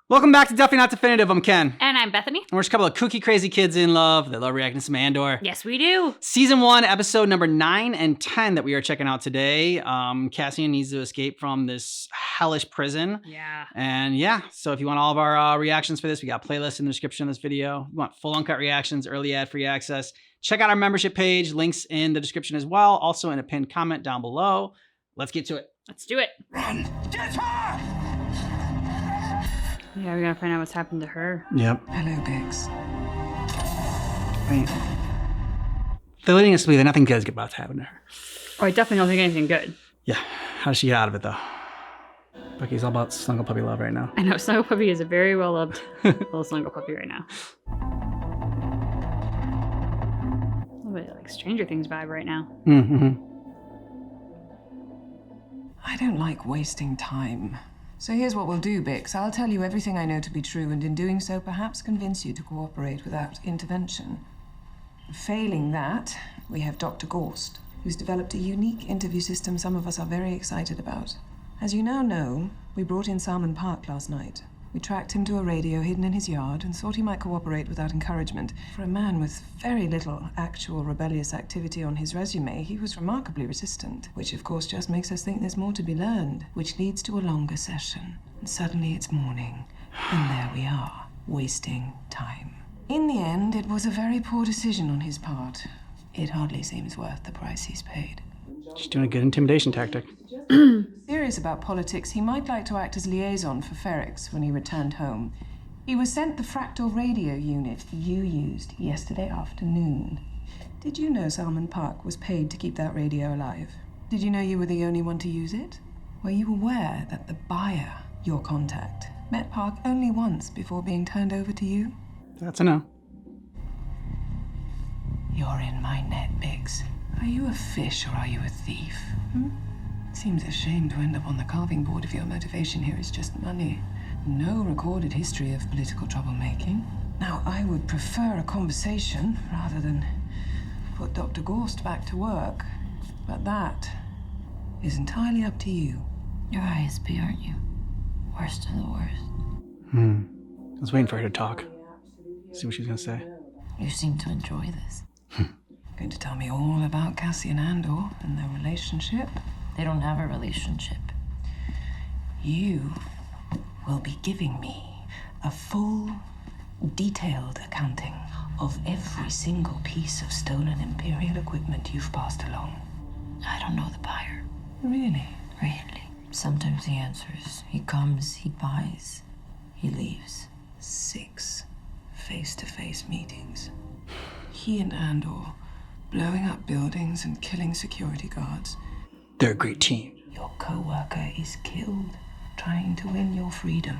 Welcome back to Definitely Not Definitive. I'm Ken. And I'm Bethany. And we're just a couple of kooky, crazy kids in love that love reacting to some Andor. Yes, we do. Season 1, episode number 9 and 10 that we are checking out today. Cassian needs to escape from this hellish prison. Yeah. And yeah, so if you want all of our reactions for this, we got playlists in the description of this video. You want full uncut reactions, early ad-free access, check out our membership page. Links in the description as well. Also in a pinned comment down below. Let's get to it. Let's do it. Run! Get her! Yeah, we gotta find out what's happened to her. Yep. Hello, Bix. Wait. They're leading us to believe that nothing good is about to happen to her. Oh, I definitely don't think anything good. Yeah. How does she get out of it, though? Bucky's all about snuggle puppy love right now. I know, Snuggle Puppy is a very well-loved little Snuggle Puppy right now. A little bit like Stranger Things vibe right now. Mm-hmm. I don't like wasting time. So here's what we'll do, Bix. I'll tell you everything I know to be true, and in doing so, perhaps convince you to cooperate without intervention. Failing that, we have Dr. Gorst, who's developed a unique interview system some of us are very excited about. As you now know, we brought in Salmon Park last night. We tracked him to a radio hidden in his yard and thought he might cooperate without encouragement. For a man with very little actual rebellious activity on his resume, he was remarkably resistant, which of course just makes us think there's more to be learned, which leads to a longer session. And suddenly it's morning, and there we are, wasting time. In the end, it was a very poor decision on his part. It hardly seems worth the price he's paid. She's doing a good intimidation tactic. Serious about politics, he might like to act as liaison for Ferrix when he returned home. He was sent the fractal radio unit you used yesterday afternoon. Did you know Salmon Park was paid to keep that radio alive? Did you know you were the only one to use it? Were you aware that the buyer, your contact, met Park only once before being turned over to you? That's a no. You're in my net, Biggs. Are you a fish or are you a thief? Seems a shame to end up on the carving board if your motivation here is just money. No recorded history of political troublemaking. Now, I would prefer a conversation rather than put Dr. Gorst back to work. But that is entirely up to you. You're ISP, aren't you? Worst of the worst. I was waiting for her to talk. See what she's gonna say. You seem to enjoy this. Going to tell me all about Cassian Andor and their relationship? They don't have a relationship. You will be giving me a full, detailed accounting of every single piece of stolen Imperial equipment you've passed along. I don't know the buyer. Really? Really. Sometimes he answers. He comes, he buys, he leaves. 6 face-to-face meetings. He and Andor blowing up buildings and killing security guards. They're a great team. Your co-worker is killed trying to win your freedom.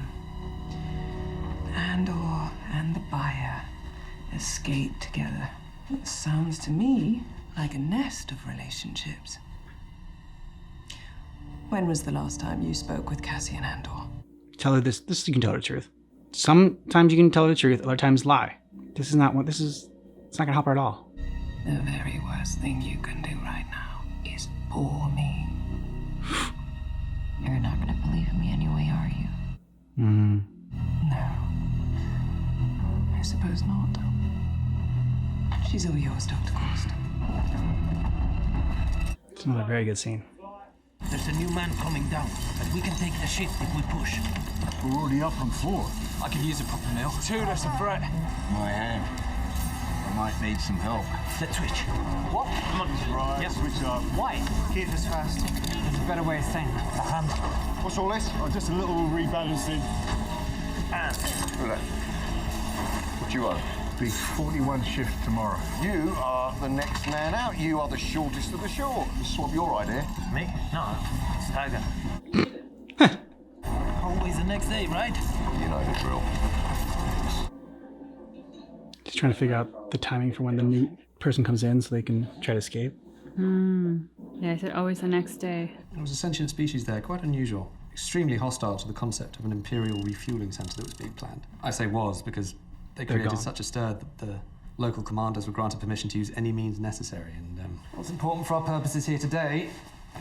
Andor and the buyer escape together. It sounds to me like a nest of relationships. When was the last time you spoke with Cassian Andor? Tell her this you can tell her the truth. Sometimes you can tell her the truth, other times lie. It's not gonna help her at all. The very worst thing you can do right now is bore me. You're not gonna believe me anyway, are you? No. I suppose not. She's all yours, Dr. Gorst. It's another very good scene. There's a new man coming down, and we can take the ship if we push. We're already up on 4. I could use a proper meal. 2, that's a threat. I am. I might need some help. Let's switch. What? Come on. Right, Yes. switch up. Why? Keep us fast. There's a better way of saying that. The hand. What's all this? Oh, just a little rebalancing. And. Look. What you owe? Be 41 shift tomorrow. You are the next man out. You are the shortest of the short. Swap your idea. Me? No. It's Tiger. Always the next day, right? You know the drill. Just trying to figure out the timing for when the new person comes in so they can try to escape. Yeah, I said always the next day. There was a sentient species there, quite unusual. Extremely hostile to the concept of an Imperial refueling centre that was being planned. I say was because they They're created gone. such a stir that the local commanders were granted permission to use any means necessary. And what's important for our purposes here today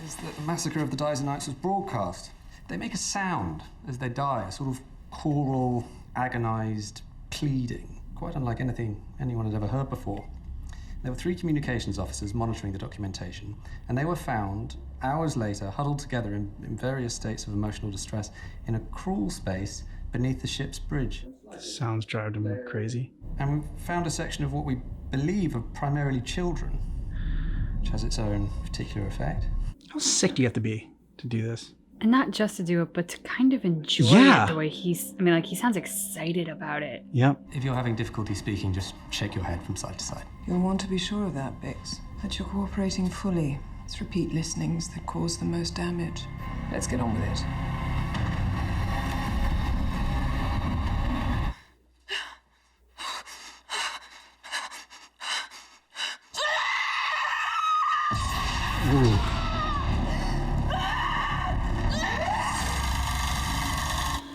is that the massacre of the Dyson Knights was broadcast. They make a sound as they die, a sort of choral, agonized pleading, quite unlike anything anyone had ever heard before. There were 3 communications officers monitoring the documentation, and they were found hours later huddled together in various states of emotional distress in a crawl space beneath the ship's bridge. Sounds driving me crazy. And we found a section of what we believe are primarily children, which has its own particular effect. How sick do you have to be to do this? And not just to do it, but to kind of enjoy Yeah. it the way he's, I mean, like, he sounds excited about it. Yep. If you're having difficulty speaking, just shake your head from side to side. You'll want to be sure of that, Bix. That you're cooperating fully. It's repeat listenings that cause the most damage. Let's get on with it. Ooh.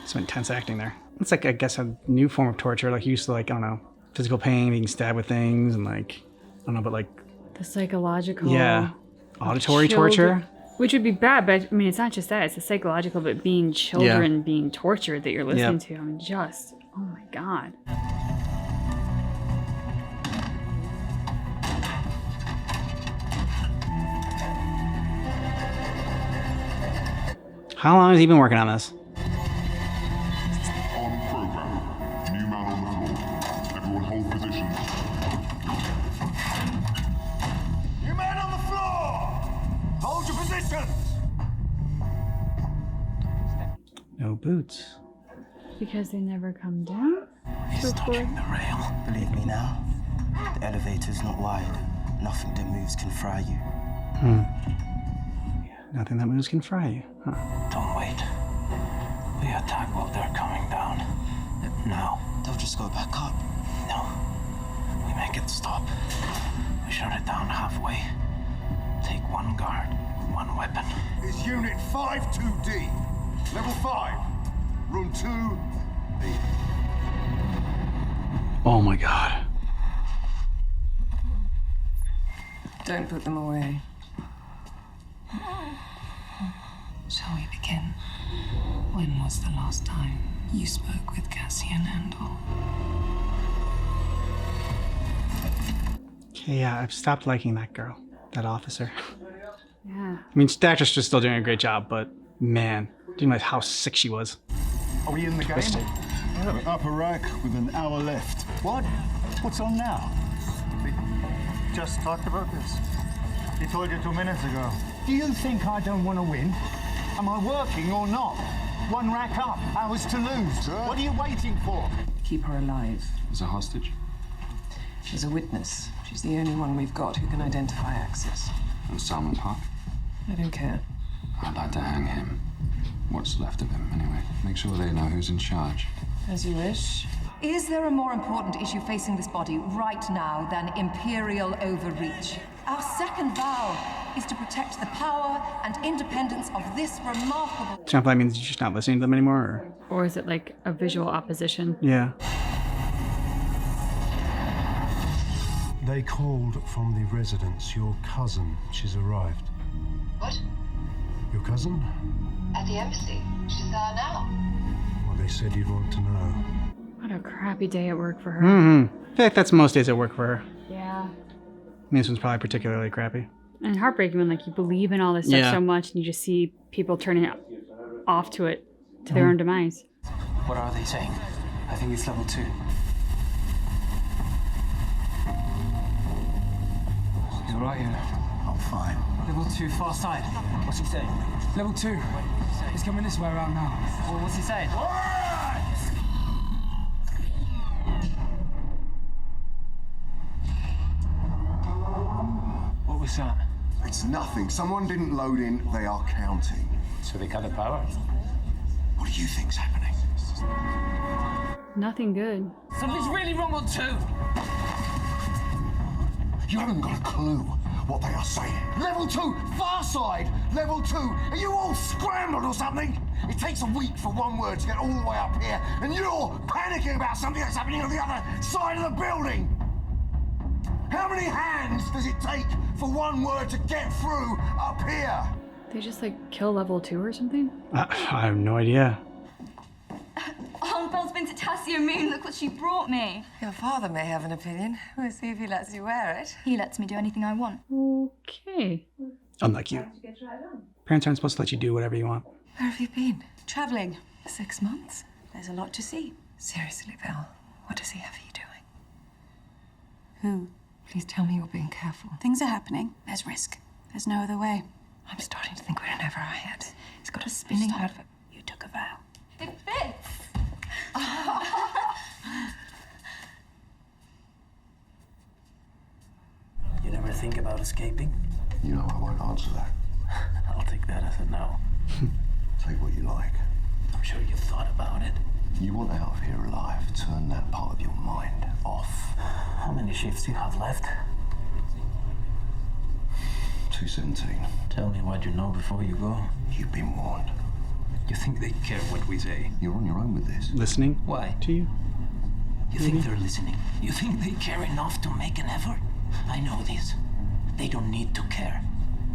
Some intense acting there. It's like, I guess, a new form of torture. Like, you used to, like, I don't know, physical pain, being stabbed with things, and, like, I don't know, but, like... The psychological... Yeah. Auditory children- torture. Which would be bad, but, I mean, it's not just that. It's the psychological, but being children being tortured that you're listening to. I mean, just... Oh, my God. How long has he been working on this? On program. New man on the floor. Everyone hold positions. You man on the floor! Hold your positions! No boots. Because they never come down? He's touching the rail. Believe me now, the elevator's not wide. Nothing that moves can fry you. Nothing that moves can fry you. Huh. Don't wait. We attack while they're coming down. Now. They'll just go back up. No. We make it stop. We shut it down halfway. Take one guard, one weapon. Is Unit 5-2D. Level 5. Room 2B. Oh my God. Don't put them away. Shall we begin? When was the last time you spoke with Cassian Andor? Okay, yeah, I've stopped liking that girl, that officer. Yeah. I mean, the actress was still doing a great job, but man, didn't realize how sick she was. Are we in the Twisted. game? Upper rack with an hour left. What? What's on now? We just talked about this. He told you 2 minutes ago. Do you think I don't want to win? Am I working or not? One rack up, hours to lose. What are you waiting for? Keep her alive. As a hostage? She's a witness. She's the only one we've got who can identify Axis. And Salman Park? I don't care. I'd like to hang him. What's left of him, anyway. Make sure they know who's in charge. As you wish. Is there a more important issue facing this body right now than imperial overreach? Our second vow is to protect the power and independence of this remarkable... So that means you're just not listening to them anymore, Or is it like a visual opposition? Yeah. They called from the residence. Your cousin, she's arrived. What? Your cousin? At the embassy. She's there now. Well, they said you'd want to know. What a crappy day at work for her. Mm-hmm. I feel like that's most days at work for her. Yeah. I mean, this one's probably particularly crappy. And heartbreaking when, like, you believe in all this stuff Yeah. so much and you just see people turning off to it, to their own demise. What are they saying? I think it's level 2. He's all right, yeah. I'm fine. Level 2, far side. What's he saying? Level 2. He's coming this way around now. Well, what's he saying? What was that? It's nothing. Someone didn't load in. They are counting. So they cut the power? What do you think's happening? Nothing good. Something's really wrong on 2. You haven't got a clue what they are saying. Level 2, far side. Level 2. Are you all scrambled or something? It takes a week for one word to get all the way up here, and you're panicking about something that's happening on the other side of the building. How many hands does it take for one word to get through up here? They just, like, kill level 2 or something? I have no idea. On Tassia Moon, look what she brought me. Your father may have an opinion. We'll see if he lets you wear it. He lets me do anything I want. Okay. Unlike you. Parents aren't supposed to let you do whatever you want. Where have you been? Travelling. 6 months? There's a lot to see. Seriously, Bill, what does he have you doing? Who? Please tell me you're being careful. Things are happening. There's risk. There's no other way. I'm starting to think we're in over our heads. He's got us spinning out of it. You took a vow. It fits. You never think about escaping? You know I won't answer that. I'll take that as a no. Take what you like. I'm sure you've thought about it. You want out of here alive, turn that part of your mind off. How many shifts do you have left? 217. Tell me what you know before you go. You've been warned. You think they care what we say? You're on your own with this. Listening? Why? To you? You think they're listening? You think they care enough to make an effort? I know this. They don't need to care.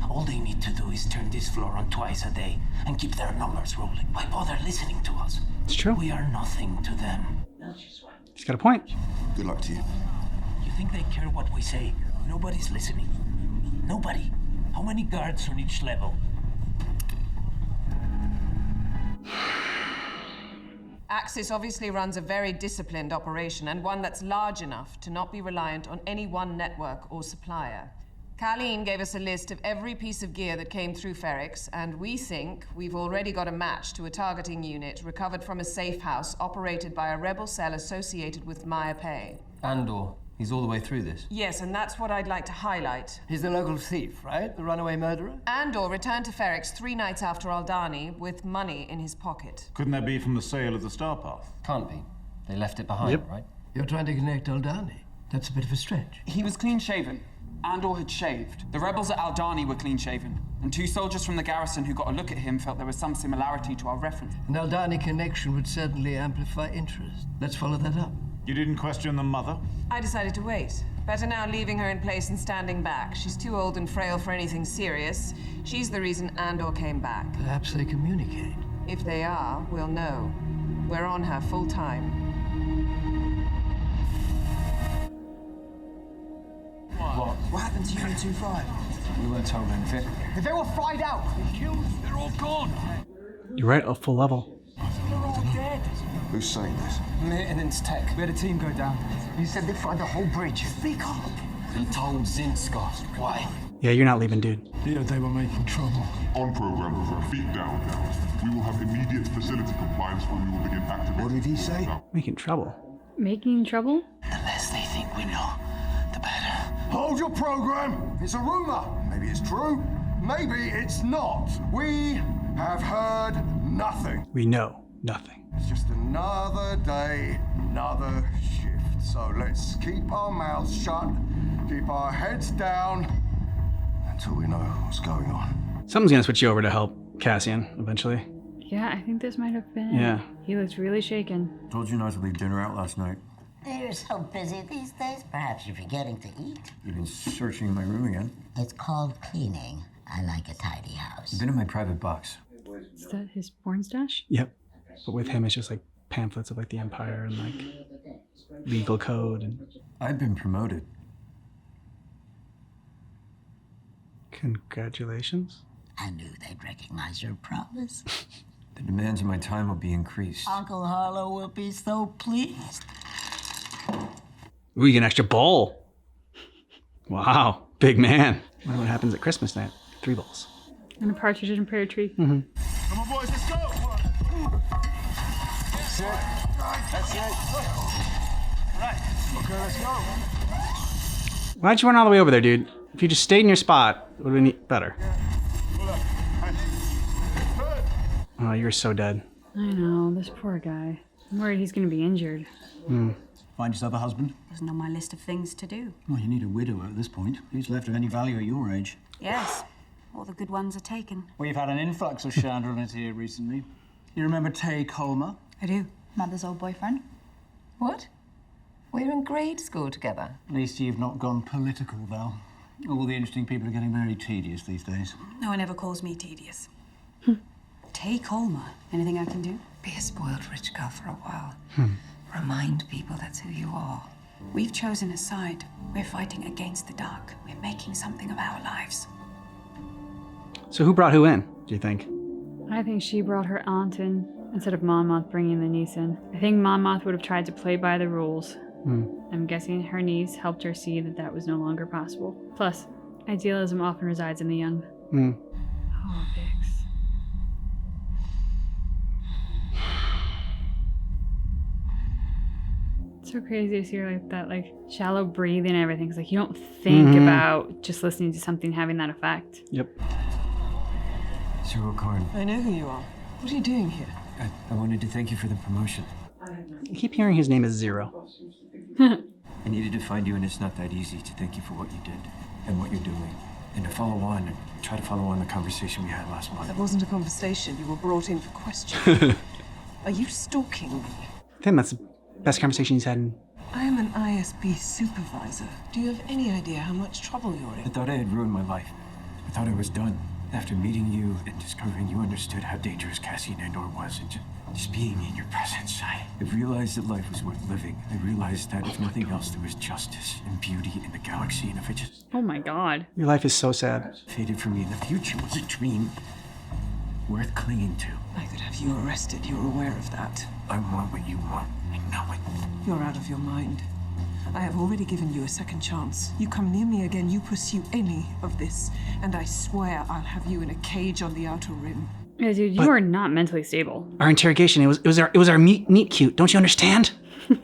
All they need to do is turn this floor on twice a day and keep their numbers rolling. Why bother listening to us? It's true. We are nothing to them. He's got a point. Good luck to you. You think they care what we say? Nobody's listening. Nobody. How many guards on each level? Axis obviously runs a very disciplined operation, and one that's large enough to not be reliant on any one network or supplier. Colleen gave us a list of every piece of gear that came through Ferrix, and we think we've already got a match to a targeting unit recovered from a safe house operated by a rebel cell associated with Maya Pei. Andor. He's all the way through this. Yes, and that's what I'd like to highlight. He's the local thief, right? The runaway murderer? Andor returned to Ferrix 3 nights after Aldani with money in his pocket. Couldn't that be from the sale of the Star Path? Can't be. They left it behind, right? You're trying to connect Aldani. That's a bit of a stretch. He was clean-shaven. Andor had shaved. The rebels at Aldani were clean-shaven. And 2 soldiers from the garrison who got a look at him felt there was some similarity to our reference. An Aldani connection would certainly amplify interest. Let's follow that up. You didn't question the mother? I decided to wait. Better now leaving her in place and standing back. She's too old and frail for anything serious. She's the reason Andor came back. Perhaps they communicate. If they are, we'll know. We're on her full time. What happened to Unit 2-5? We weren't told anything. They were fried out. They're all gone. You're right, a full level. They're all dead. Who's saying this? Maintenance tech. We had a team go down. He said they'd fried the whole bridge. Speak up. He told Zinska. Why? Yeah, you're not leaving, dude. Yeah, they were making trouble. On program with our feet down. We will have immediate facility compliance when we will begin activating. What did he say? Making trouble. Making trouble? The less they think we know, the better. Hold your program! It's a rumor. Maybe it's true. Maybe it's not. We have heard nothing. We know nothing. It's just another day, another shift. So let's keep our mouths shut, keep our heads down, until we know what's going on. Someone's gonna switch you over to help Cassian eventually. Yeah, I think this might have been. Yeah. He looks really shaken. Told you not to leave dinner out last night. You're so busy these days, perhaps you're forgetting to eat. You've been searching my room again. It's called cleaning. I like a tidy house. You've been in my private box. Is that his porn stash? Yep. But with him, it's just like pamphlets of like the Empire and like legal code and. I've been promoted. Congratulations. I knew they'd recognize your promise. The demands of my time will be increased. Uncle Harlow will be so pleased. Ooh, you get an extra bowl. Wow, big man. I wonder what happens at Christmas night. 3 bowls. And a partridge in a pear tree. Mm-hmm. Come on, boys, let's go! That's it. That's it. Right. Okay, let's go. Why'd you run all the way over there, dude? If you just stayed in your spot, it would have been better. Oh, you're so dead. I know, this poor guy. I'm worried he's gonna be injured. Find yourself a husband? Wasn't on my list of things to do. Well, you need a widower at this point. Who's left of any value at your age? Yes. All the good ones are taken. We've had an influx of Chandrillans here recently. You remember Tay Colmer? I do. Mother's old boyfriend. What? We were in grade school together. At least you've not gone political, Val. All the interesting people are getting very tedious these days. No one ever calls me tedious. Tay Colmer. Anything I can do? Be a spoiled rich girl for a while. Remind people that's who you are. We've chosen a side. We're fighting against the dark. We're making something of our lives. So who brought who in, do you think? I think she brought her aunt in instead of Mon Moth bringing the niece in. I think Mon Moth would have tried to play by the rules. I'm guessing her niece helped her see that that was no longer possible. Plus, idealism often resides in the young. Oh, Vix. It's so crazy to see her like that, like shallow breathing and everything. It's like you don't think about just listening to something having that effect. Yep. Cyril Karn. I know who you are. What are you doing here? I wanted to thank you for the promotion. I keep hearing his name is Zero. I needed to find you, and it's not that easy to thank you for what you did and what you're doing. And to follow on and try to follow on the conversation we had last month. That wasn't a conversation. You were brought in for questions. Are you stalking me? I think that's the best conversation he's had in... I am an ISB supervisor. Do you have any idea how much trouble you're I in? thought I had ruined my life. I thought I was done. After meeting you and discovering you understood how dangerous Cassian Andor was, and just being in your presence, I realized that life was worth living. I realized that if nothing else, there was justice and beauty in the galaxy, and if it just... Oh my god. Your life is so sad. Faded from me in the future was a dream worth clinging to. I could have you arrested. You're aware of that. I want what you want. I know it. You're out of your mind. I have already given you a second chance. You come near me again, you pursue any of this, and I swear I'll have you in a cage on the outer rim. Yeah, dude, you are not mentally stable. Our interrogation, it was our meet cute. Don't you understand? We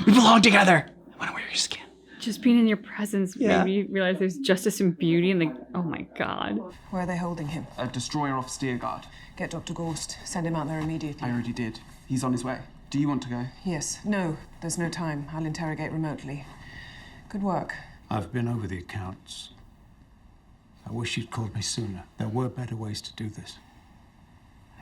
belong together. I want to wear your skin. Just being in your presence made me realize there's justice and beauty in the... Oh my god. Where are they holding him? A destroyer off Steerguard. Get Dr. Gorst. Send him out there immediately. I already did. He's on his way. Do you want to go? Yes. No, there's no time. I'll interrogate remotely. Good work. I've been over the accounts. I wish you'd called me sooner. There were better ways to do this.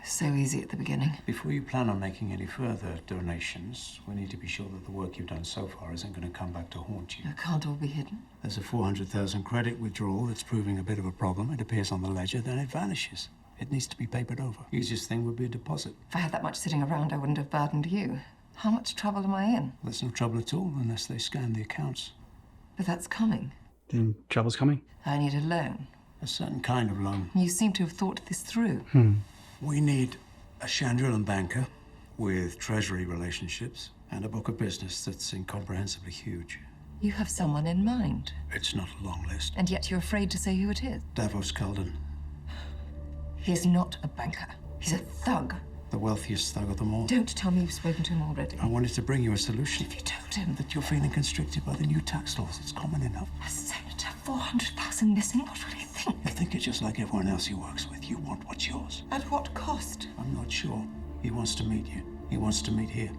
So easy at the beginning. Before you plan on making any further donations, we need to be sure that the work you've done so far isn't going to come back to haunt you. It can't all be hidden. There's a 400,000 credit withdrawal that's proving a bit of a problem. It appears on the ledger, then it vanishes. It needs to be papered over. Easiest thing would be a deposit. If I had that much sitting around, I wouldn't have burdened you. How much trouble am I in? There's no trouble at all unless they scan the accounts. But that's coming. Then trouble's coming. I need a loan. A certain kind of loan. You seem to have thought this through. We need a Chandrilan banker with treasury relationships and a book of business that's incomprehensibly huge. You have someone in mind. It's not a long list. And yet you're afraid to say who it is. Davos Kalden, He's not a banker. He's a thug. the wealthiest thug of them all. Don't tell me you've spoken to him already. I wanted to bring you a solution. If you told him That you're feeling constricted by the new tax laws. It's common enough. a senator, 400,000 missing, what will he think? You think you're just like everyone else he works with. You want what's yours. At what cost? I'm not sure. He wants to meet you. He wants to meet here.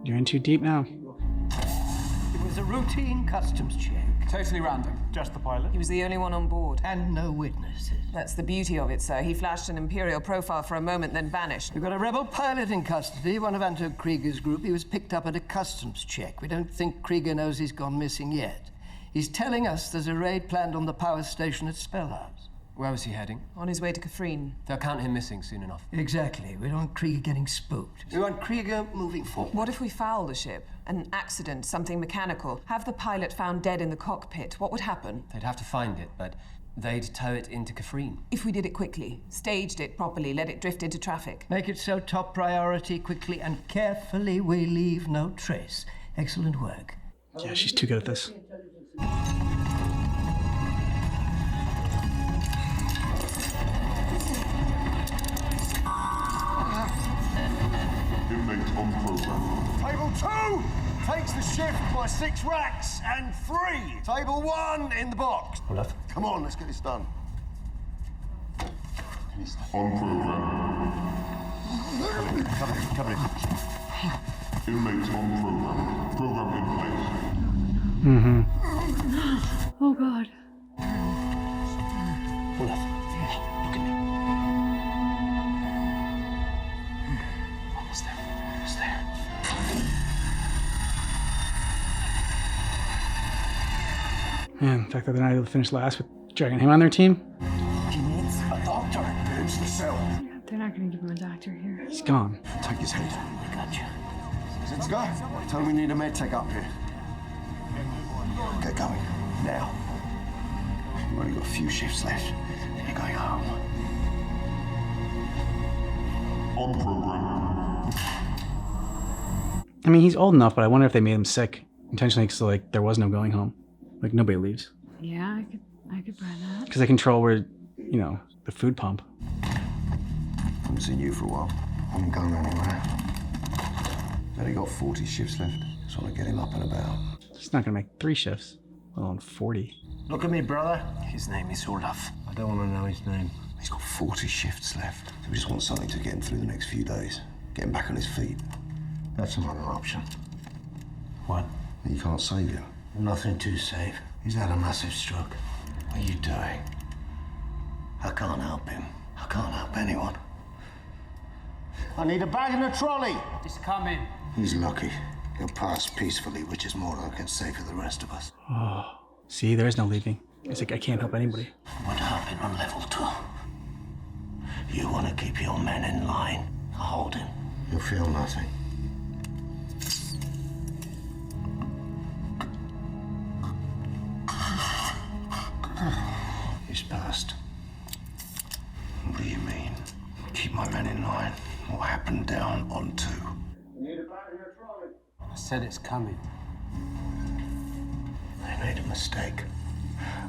You're in too deep now. It was a routine customs check. Totally random. Just the pilot? He was the only one on board. And no witnesses. That's the beauty of it, sir. He flashed an Imperial profile for a moment, then vanished. We've got a rebel pilot in custody, one of Anto Krieger's group. He was picked up at a customs check. We don't think Krieger knows he's gone missing yet. He's telling us there's a raid planned on the power station at Spellhouse. Where was he heading? On his way to Kafrene. They'll count him missing soon enough. Exactly. We don't want Krieger getting spooked. We want Krieger moving forward. What if we foul the ship? An accident, something mechanical. Have the pilot found dead in the cockpit. What would happen? They'd have to find it, but they'd tow it into Kafrene. If we did it quickly, staged it properly, let it drift into traffic. Make it so top priority, quickly and carefully, we leave no trace. Excellent work. Yeah, she's too good at this. Inmates on program. Table 2 takes the shift by 6 racks and 3. Table 1 in the box. Olaf. Come on, let's get this done. On program. Cover it. Inmates on program. Program in place. Oh god. Olaf, look at me. Almost there. Almost there. Man, the fact that they're not able to finish last with dragging him on their team. He needs a doctor. It's the cell. now. They're not going to give him a doctor here. He's gone. Take his head. We got you. Zitzka, tell him we need a med tech up here. Get going. Now. We've only got a few shifts left. Then you're going home. On program. I mean, he's old enough, but I wonder if they made him sick intentionally so like there was no going home. Like nobody leaves. Yeah, I could buy that. Because they control where, you know, the food pump. Haven't seen you for a while. Haven't gone anywhere. Only got 40 shifts left. Just want to get him up and about. He's not gonna make 3 shifts, let alone 40. Look at me, brother. His name is Olaf. I don't want to know his name. He's got 40 shifts left. So we just want something to get him through the next few days. Get him back on his feet. That's another option. What? You can't save him. Nothing to save. He's had a massive stroke. What are you doing? I can't help him. I can't help anyone. I need a bag and a trolley. It's coming. He's lucky. He'll pass peacefully, which is more than I can say for the rest of us. Oh, see, there is no leaving. It's like I can't help anybody. What happened on level 2? You want to keep your men in line. Hold him. You'll feel nothing. He's passed. What do you mean? Keep my men in line. What happened down on 2? I said it's coming. They made a mistake.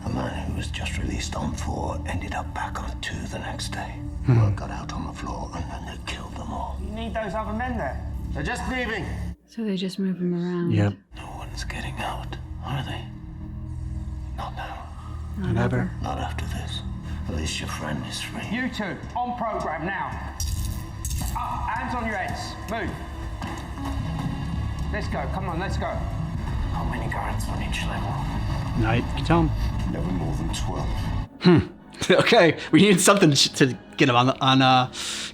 A man who was just released on 4 ended up back on 2 the next day. Word got out on the floor and then they killed them all. You need those other men there. They're just leaving. So they just move him around. Yep. No one's getting out, are they? Not now. Not ever. Not after this. At least your friend is free. You two, on program now. Up, hands on your heads. Move. Let's go. Come on, let's go. How many guards on each level? No, you can tell him. Never more than 12. Okay, we needed something to get him on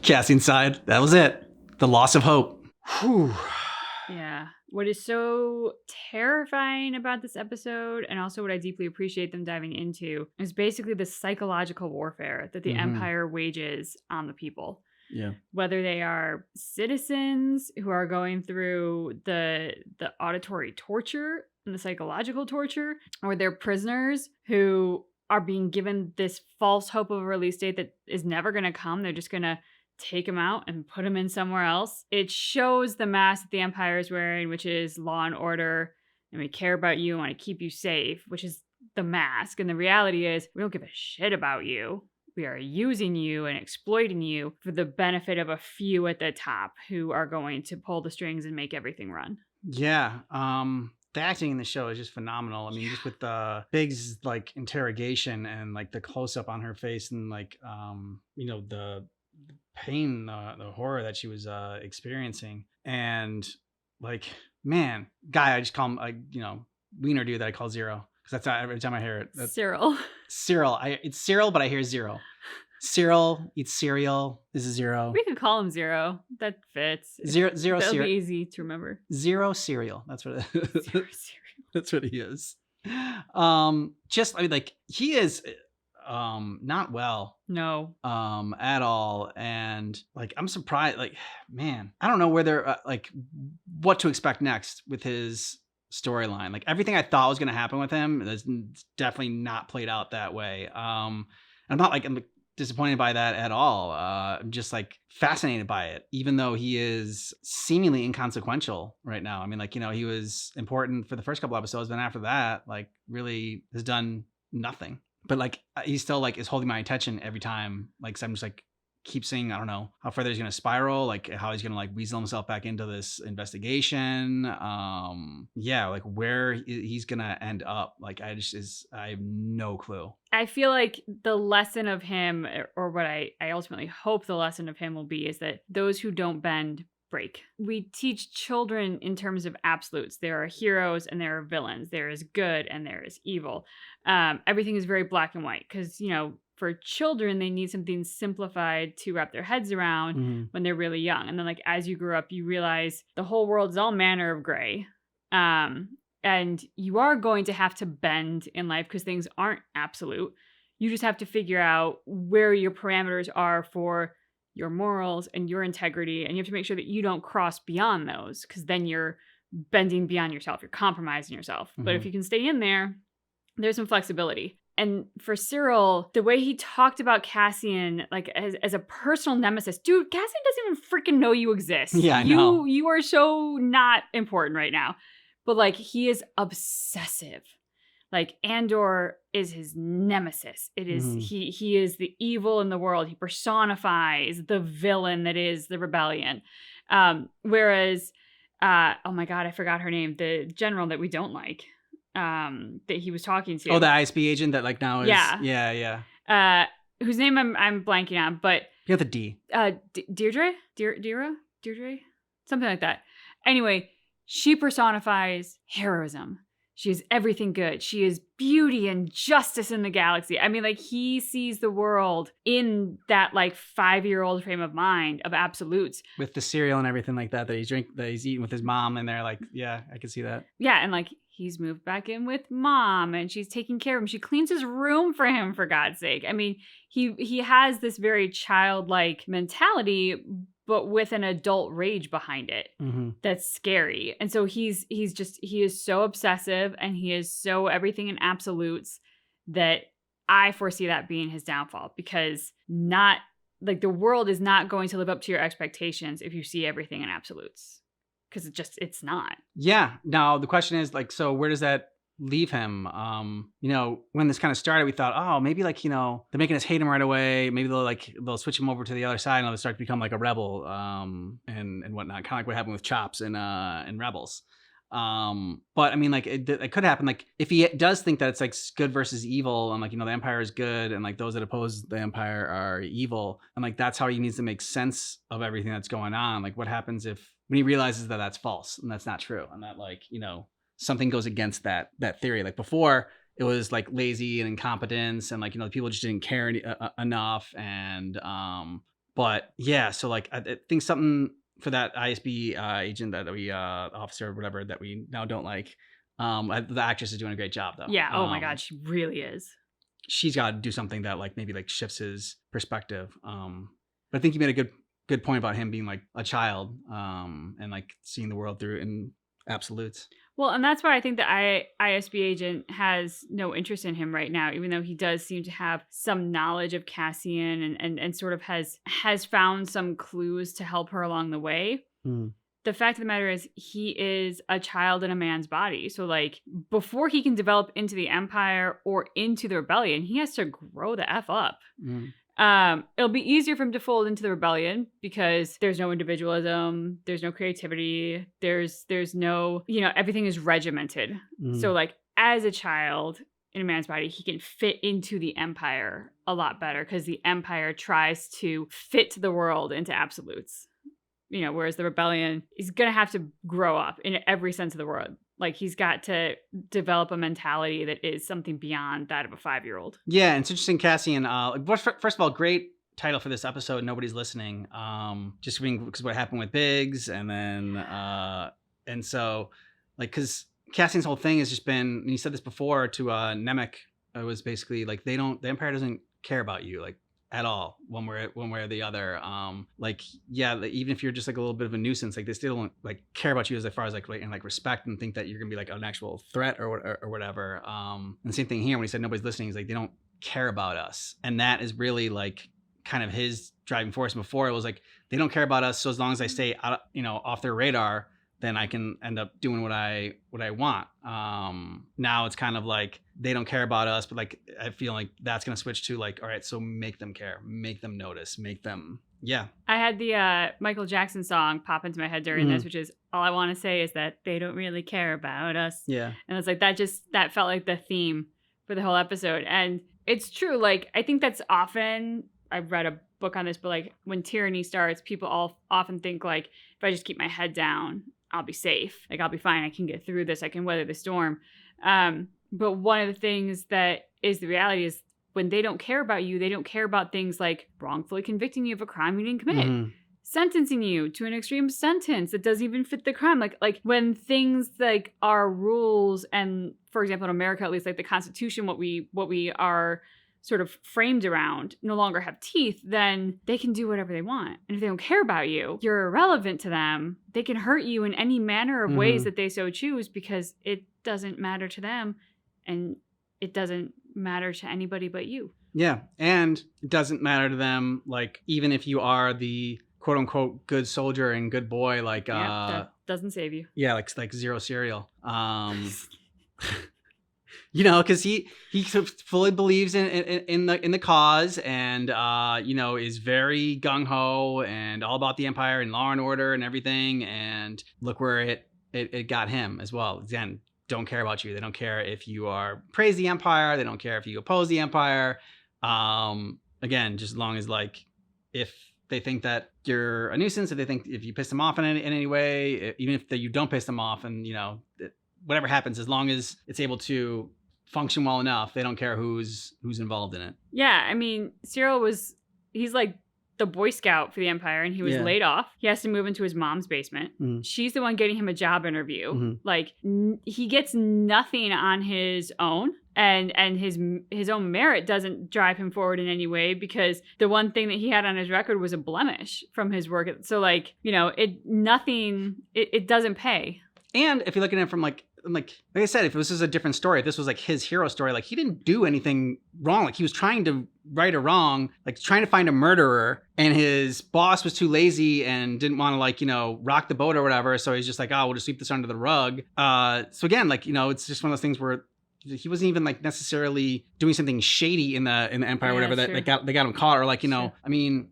Cassian's side. That was it. The loss of hope. Whew. Yeah. What is so terrifying about this episode, and also what I deeply appreciate them diving into, is basically the psychological warfare that the Empire wages on the people. Yeah. Whether they are citizens who are going through the auditory torture and the psychological torture, or they're prisoners who are being given this false hope of a release date that is never going to come. They're just going to take him out and put him in somewhere else. It shows the mask that the Empire is wearing, which is law and order, and we care about you and want to keep you safe, which is the mask. And the reality is, we don't give a shit about you. We are using you and exploiting you for the benefit of a few at the top who are going to pull the strings and make everything run. Yeah. The acting in the show is just phenomenal. I mean, just with the Biggs like interrogation and like the close up on her face and like you know, the pain, the horror that she was experiencing, and like, man, guy, I just call him, you know, wiener dude that I call Zero, because that's not every time I hear it. That's Cyril. It's Cyril, but I hear Zero. Cyril eats cereal. This is Zero. We could call him Zero. That fits. Zero That'll cereal. be easy to remember. Zero cereal. That's what it is. Zero cereal. That's what he is. Just, I mean, like, he is not well. No. At all. And like, I'm surprised, like, man, I don't know where they're like what to expect next with his storyline. Like, everything I thought was going to happen with him is definitely not played out that way. I'm disappointed by that at all. I'm just like fascinated by it, even though he is seemingly inconsequential right now. I mean, like, you know, he was important for the first couple episodes, but after that, like, really has done nothing. But like, he still like is holding my attention every time. Like, so I'm just like, keep seeing, I don't know how further he's going to spiral, like how he's going to like weasel himself back into this investigation. Yeah, like where he's going to end up. Like, I have no clue. I feel like the lesson of him, or what I ultimately hope the lesson of him will be, is that those who don't bend break. We teach children in terms of absolutes. There are heroes and there are villains. There is good and there is evil. Everything is very black and white because, you know, for children, they need something simplified to wrap their heads around when they're really young. And then, like, as you grow up, you realize the whole world is all manner of gray. And you are going to have to bend in life because things aren't absolute. You just have to figure out where your parameters are for your morals and your integrity, and you have to make sure that you don't cross beyond those, because then you're bending beyond yourself. You're compromising yourself. But if you can stay in there, there's some flexibility. And for Cyril, the way he talked about Cassian, like as a personal nemesis, dude, Cassian doesn't even freaking know you exist. Yeah, I know. You are so not important right now. But like, he is obsessive. Like, Andor is his nemesis. It is he is the evil in the world. He personifies the villain that is the rebellion. Whereas, oh my God, I forgot her name. The general that we don't like. That he was talking to. Oh, the ISB agent that like now is yeah. Whose name I'm blanking on, but You got the D. Deirdre, something like that. Anyway, she personifies heroism. She is everything good. She is beauty and justice in the galaxy. I mean, like, he sees the world in that like 5-year-old frame of mind of absolutes. With the cereal and everything like that he's eating with his mom, and they're like, yeah, I can see that. Yeah, and like, he's moved back in with mom, and she's taking care of him. She cleans his room for him, for God's sake. I mean, he has this very childlike mentality, but with an adult rage behind it. That's scary. And so he is so obsessive, and he is so everything in absolutes, that I foresee that being his downfall, because not like the world is not going to live up to your expectations if you see everything in absolutes, because it's not. Yeah. Now the question is like, so where does that leave him? When this kind of started, we thought, oh, maybe like, they're making us hate him right away. Maybe they'll switch him over to the other side and they'll start to become like a rebel, and whatnot, kind of like what happened with Chops in Rebels. But I mean, like it could happen. Like if he does think that it's like good versus evil, and like, the Empire is good, and like those that oppose the Empire are evil, and like that's how he needs to make sense of everything that's going on. Like what happens when he realizes that that's false and that's not true, and that like, something goes against that theory. Like before, it was like lazy and incompetence, and like, the people just didn't care enough. And but yeah, so like I think something for that ISB agent that we officer or whatever that we now don't like. The actress is doing a great job though. Yeah. Oh my God, she really is. She's got to do something that like maybe like shifts his perspective. But I think you made a good point about him being like a child, and like seeing the world through in absolutes. Well, and that's why I think the ISB agent has no interest in him right now, even though he does seem to have some knowledge of Cassian and sort of has found some clues to help her along the way. The fact of the matter is, he is a child in a man's body. So like, before he can develop into the Empire or into the rebellion, he has to grow the F up. It'll be easier for him to fold into the rebellion because there's no individualism, there's no creativity, there's no, everything is regimented. So like, as a child in a man's body, he can fit into the Empire a lot better, because the Empire tries to fit the world into absolutes. Whereas the rebellion is going to have to grow up in every sense of the word. Like, he's got to develop a mentality that is something beyond that of a 5-year-old. Yeah, and it's interesting, Cassian. First of all, great title for this episode, Nobody's Listening. Just because what happened with Biggs, and then and so like, because Cassian's whole thing has just been, and he said this before to Nemec, it was basically like the Empire doesn't care about you like at all, one way or the other. Like, yeah, even if you're just like a little bit of a nuisance, like they still don't like care about you as far as like and like respect, and think that you're gonna be like an actual threat or whatever. And the same thing here when he said nobody's listening, he's like, they don't care about us, and that is really like kind of his driving force. Before it was like, they don't care about us, so as long as I stay out, off their radar, then I can end up doing what I want. Now it's kind of like, they don't care about us, but like, I feel like that's going to switch to like, all right, so make them care, make them notice, make them, yeah. I had the Michael Jackson song pop into my head during this, which is, all I want to say is that they don't really care about us. Yeah. And it's like, that felt like the theme for the whole episode. And it's true. Like, I think that's often, I've read a book on this, but like, when tyranny starts, people often think like, if I just keep my head down, I'll be safe. Like, I'll be fine. I can get through this. I can weather the storm. But one of the things that is the reality is, when they don't care about you, they don't care about things like wrongfully convicting you of a crime you didn't commit, sentencing you to an extreme sentence that doesn't even fit the crime. Like when things like our rules, and for example, in America, at least, like the Constitution, what we are sort of framed around no longer have teeth, then they can do whatever they want. And if they don't care about you, you're irrelevant to them. They can hurt you in any manner of ways that they so choose because it doesn't matter to them and it doesn't matter to anybody but you. Yeah. And it doesn't matter to them, like, even if you are the quote unquote good soldier and good boy, like, that doesn't save you. Yeah, like Zero Cereal. You know, because he fully believes in the cause, and you know, is very gung ho and all about the Empire and law and order and everything. And look where it got him as well. Again, don't care about you. They don't care if you are praise the Empire. They don't care if you oppose the Empire. Again, just as long as, like, if they think that you're a nuisance, if you piss them off in any way, even if you don't piss them off, and you know, whatever happens, as long as it's able to function well enough, they don't care who's involved in it. Yeah, I mean, Cyril he's like the Boy Scout for the Empire, and he was laid off. He has to move into his mom's basement. She's the one getting him a job interview. Like, he gets nothing on his own, and his own merit doesn't drive him forward in any way, because the one thing that he had on his record was a blemish from his work. So, like, you know, it doesn't pay. And if you look at it from like I said, if this was a different story, if this was like his hero story, like, he didn't do anything wrong. Like, he was trying to right a wrong, like trying to find a murderer, and his boss was too lazy and didn't want to, like, you know, rock the boat or whatever. So he's just like, oh, we'll just sweep this under the rug. So again, like, you know, it's just one of those things where he wasn't even like necessarily doing something shady in the Empire or whatever that they got him caught, or like, you know, I mean,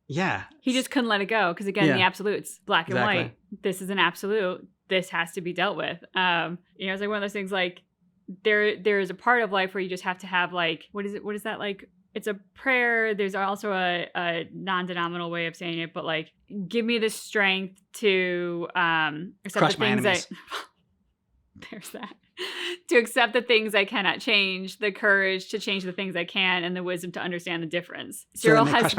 yeah. He just couldn't let it go, because again, the absolutes, black and white. This is an absolute. This has to be dealt with. You know, it's like one of those things, like, there is a part of life where you just have to have, like, what is that, like, it's a prayer. There's also a non-denominational way of saying it, but like, give me the strength to accept crush the my things enemies. there's that. To accept the things I cannot change, the courage to change the things I can, and the wisdom to understand the difference. Cyril has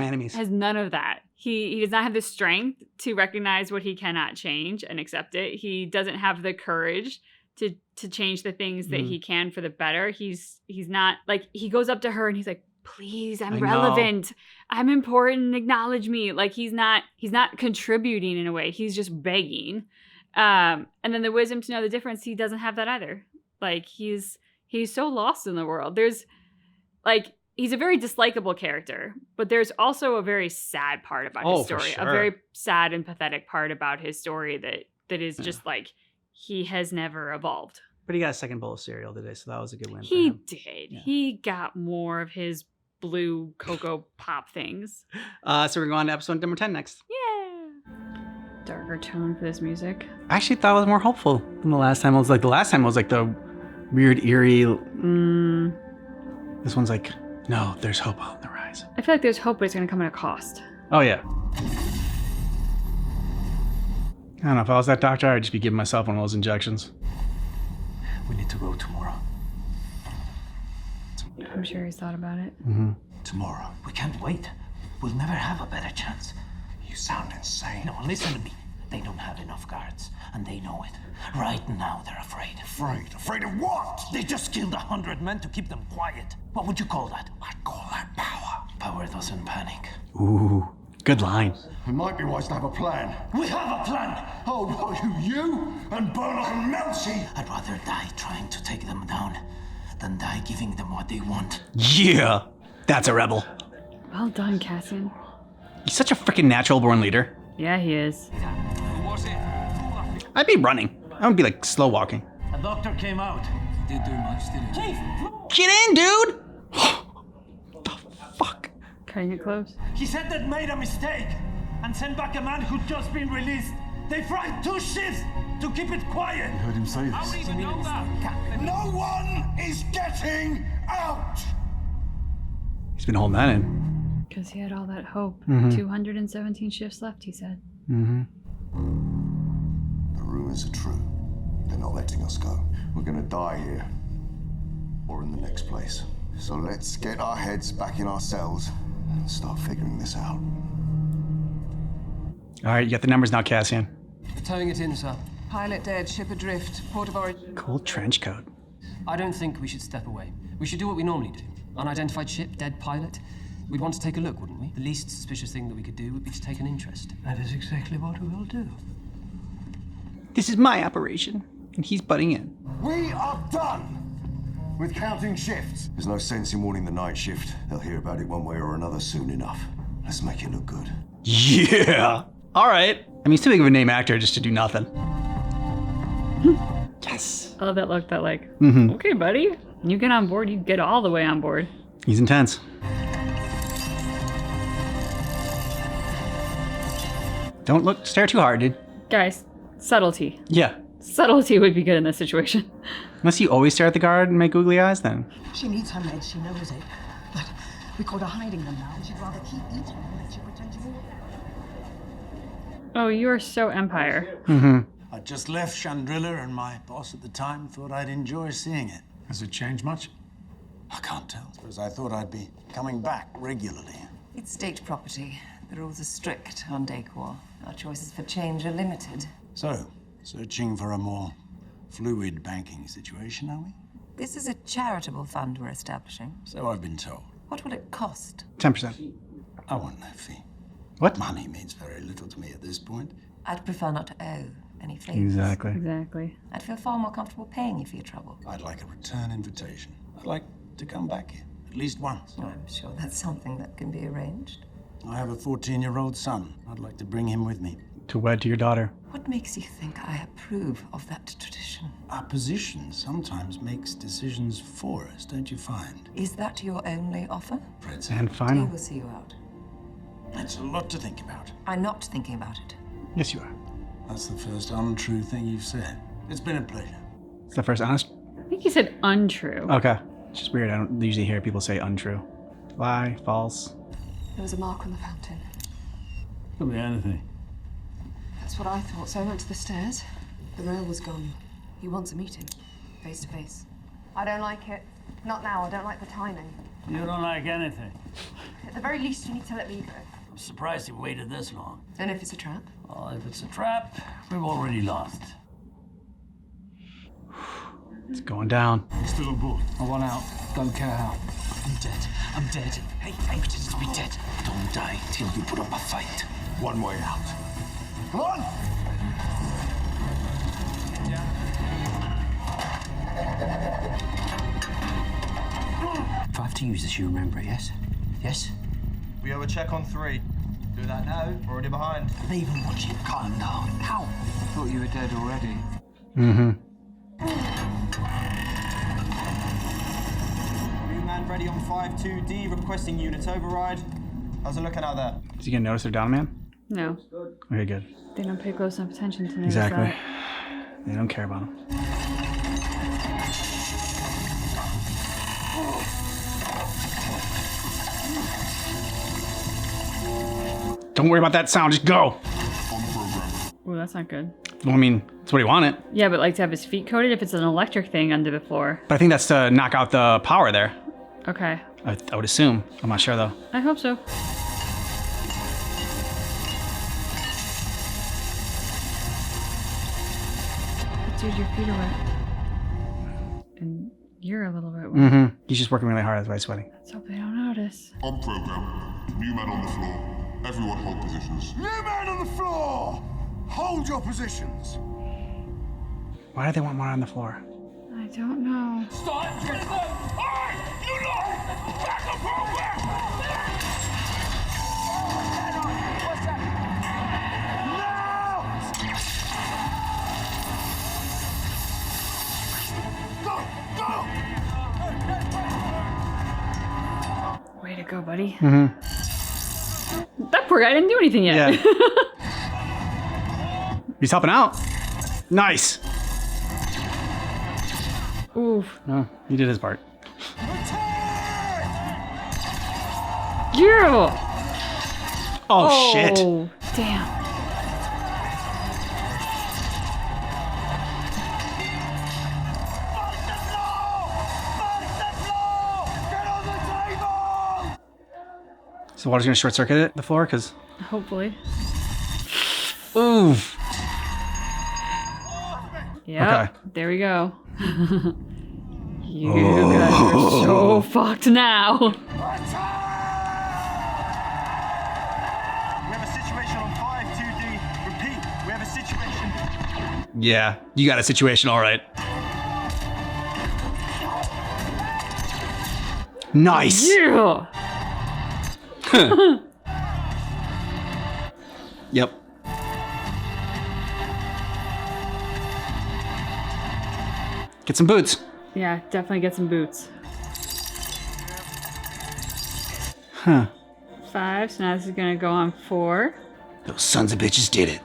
none of that. He does not have the strength to recognize what he cannot change and accept it. He doesn't have the courage to change the things that he can for the better. He's not, like, he goes up to her and he's like, please, I'm relevant. I'm important. Acknowledge me. Like, he's not contributing in a way. He's just begging. And then the wisdom to know the difference, he doesn't have that either. Like, he's so lost in the world. There's, like, he's a very dislikable character, but there's also a very sad part about his story. For sure. A very sad and pathetic part about his story that is just like, he has never evolved. But he got a second bowl of cereal today, so that was a good win. He did. Yeah. He got more of his blue Cocoa Pop things. So we're going to episode number 10 next. Yeah. Darker tone for this music. I actually thought it was more hopeful than the last time. It was like the weird, eerie. This one's like, no, there's hope on the rise. I feel like there's hope, but it's going to come at a cost. Oh, yeah. I don't know. If I was that doctor, I'd just be giving myself one of those injections. We need to go tomorrow. I'm sure he's thought about it. Tomorrow. We can't wait. We'll never have a better chance. You sound insane. No, listen to me. They don't have enough guards, and they know it. Right now, they're afraid. Afraid? Afraid of what? They just killed 100 men to keep them quiet. What would you call that? I'd call that power. Power doesn't panic. Ooh, good line. It might be wise to have a plan. We have a plan! Oh, what, you and Burlock and Melchi? I'd rather die trying to take them down than die giving them what they want. Yeah, that's a rebel. Well done, Cassian. He's such a freaking natural born leader. Yeah, he is. I'd be running. I would be like slow walking. A doctor came out. Didn't do much, did he? Get in, dude! The fuck? Cutting it close. He said they'd made a mistake and sent back a man who'd just been released. They fried 2 ships to keep it quiet. I heard him say this. How do you even know that? No one is getting out! He's been holding that in. Because he had all that hope. 217 shifts left, he said. The rumors are true. They're not letting us go. We're gonna die here. Or in the next place. So let's get our heads back in our cells and start figuring this out. All right, you got the numbers now, Cassian. Towing it in, sir. Pilot dead, ship adrift, port of origin. Cool trench coat. I don't think we should step away. We should do what we normally do. Unidentified ship, dead pilot. We'd want to take a look, wouldn't we? The least suspicious thing that we could do would be to take an interest. That is exactly what we will do. This is my operation, and he's butting in. We are done with counting shifts. There's no sense in warning the night shift. They'll hear about it one way or another soon enough. Let's make it look good. Yeah. All right. I mean, he's too big of a name actor just to do nothing. Yes. I love that look, that like, Mhm. okay, buddy. You get on board, you get all the way on board. He's intense. Don't stare too hard, dude. Guys, subtlety. Yeah. Subtlety would be good in this situation. Unless you always stare at the guard and make googly eyes, then. She needs her meds, she knows it. But we caught her hiding them now, and she'd rather keep eating them than she pretend to walk. Oh, you are so Empire. Mm-hmm. I just left Chandrilla, and my boss at the time thought I'd enjoy seeing it. Has it changed much? I can't tell. Suppose I thought I'd be coming back regularly. It's state property. The rules are strict on Decor. Our choices for change are limited. So, searching for a more fluid banking situation, are we? This is a charitable fund we're establishing. So I've been told. What will it cost? 10%. I want no fee. What? Money means very little to me at this point. I'd prefer not to owe any favors. Exactly. Exactly. I'd feel far more comfortable paying you for your trouble. I'd like a return invitation. I'd like to come back here, at least once. Oh, I'm sure that's something that can be arranged. I have a 14-year-old son. I'd like to bring him with me. To wed to your daughter. What makes you think I approve of that tradition? Our position sometimes makes decisions for us, don't you find? Is that your only offer? And final. We will see you out. That's a lot to think about. I'm not thinking about it. Yes, you are. That's the first untrue thing you've said. It's been a pleasure. It's the first honest. I think he said untrue. Okay. It's just weird. I don't usually hear people say untrue. Lie, false. There was a mark on the fountain. Could be anything. That's what I thought, so I went to the stairs. The rail was gone. He wants a meeting, face to face. I don't like it. Not now. I don't like the timing. You don't like anything. At the very least, you need to let me go. I'm surprised he waited this long. And if it's a trap? Well, if it's a trap, we've already lost. It's going down. Still on board. I want out. Don't care how. I'm dead. I'm dead. Hey, I'm pretending to be dead. Don't die till you put up a fight. One way out. Come on! If I have to use this, you remember it, yes? Yes? We have a check on 3. Do that now. We're already behind. Leave him watching. Calm down. How? I thought you were dead already. Mm-hmm. New man ready on 5-2D, requesting unit override. How's it looking out there? Is he gonna notice they're down, man? No. Okay, good. They don't pay close enough attention to notice Exactly. that. They don't care about him. Don't worry about that sound, just go. Oh, that's not good. Well, I mean, that's what he wanted. Yeah, but like to have his feet coated if it's an electric thing under the floor. But I think that's to knock out the power there. Okay. I would assume. I'm not sure though. I hope so. Dude, your feet are wet. And you're a little bit wet. Mm-hmm. He's just working really hard, that's why he's sweating. Let's hope they don't notice. On program, new man on the floor. Everyone hold positions. New man on the floor! Hold your positions. Why do they want more on the floor? I don't know. Stop! Get them! Alright! You know! Back up program! Way to go, buddy. Mm-hmm. That poor guy didn't do anything yet. Yeah. He's helping out. Nice. Oof. No, he did his part. Girl. Oh, shit. Damn. So water's gonna short circuit it, the floor, because. Hopefully. Oof. Yeah. Okay. There we go. You guys are so fucked now. We have a situation on 5-2D. Repeat, we have a situation. Yeah, you got a situation, all right. Nice. Yeah. Yep. Get some boots. Yeah, definitely get some boots. Huh. 5, so now this is gonna go on 4. Those sons of bitches did it.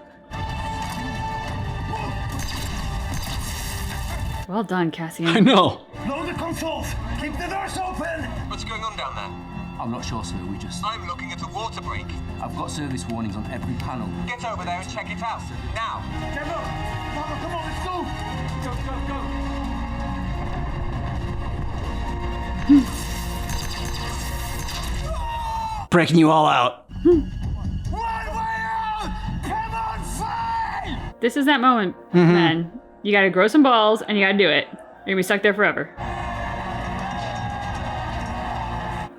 Well done, Cassian. I know. Load the consoles. Keep the doors open. What's going on down there? I'm not sure, sir. We just... I'm looking at a water break. I've got service warnings on every panel. Get over there and check it out. Now. Gemma! Mama, come on, let's go! Go, go, go! Breaking you all out. This is that moment, man. You gotta grow some balls and you gotta do it. You're gonna be stuck there forever.